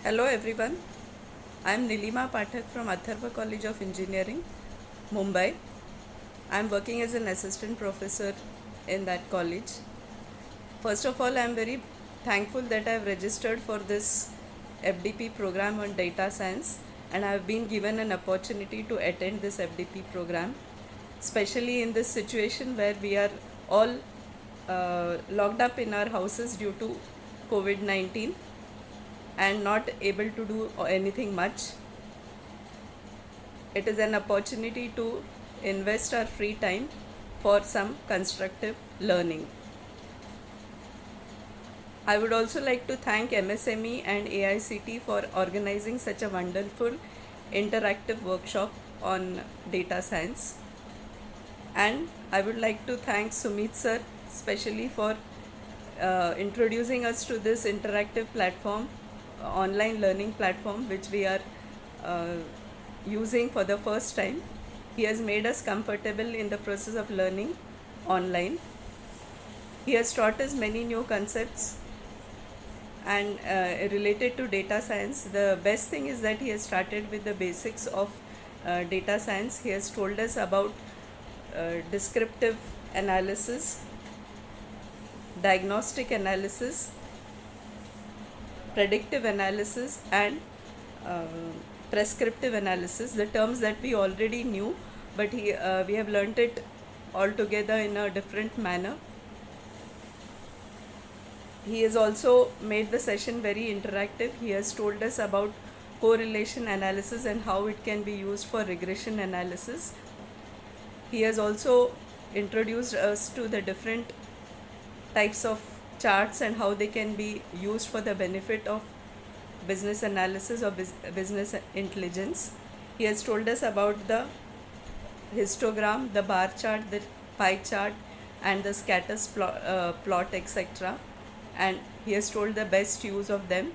Hello everyone, I am Nilima Pathak from Atharva College of Engineering, Mumbai. I am working as an assistant professor in that college. First of all, I am very thankful that I have registered for this FDP program on data science, and I have been given an opportunity to attend this FDP program, especially in this situation where we are all locked up in our houses due to COVID-19 and not able to do anything much. It is an opportunity to invest our free time for some constructive learning. I would also like to thank MSME and AICT for organizing such a wonderful interactive workshop on data science. And I would like to thank Sumit sir especially for introducing us to this interactive platform, online learning platform, which we are using for the first time. He has made us comfortable in the process of learning online. He has taught us many new concepts and related to data science. The best thing is that he has started with the basics of data science. He has told us about descriptive analysis, diagnostic analysis, predictive analysis, and prescriptive analysis, the terms that we already knew, but we have learnt it all together in a different manner. He has also made the session very interactive. He has told us about correlation analysis and how it can be used for regression analysis. He has also introduced us to the different types of charts and how they can be used for the benefit of business analysis or business intelligence. He has told us about the histogram, the bar chart, the pie chart, and the scatter plot, etc. And he has told the best use of them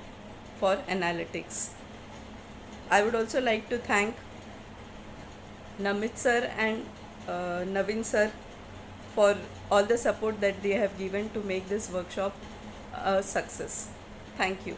for analytics. I would also like to thank Namit sir and Navin sir for all the support that they have given to make this workshop a success. Thank you.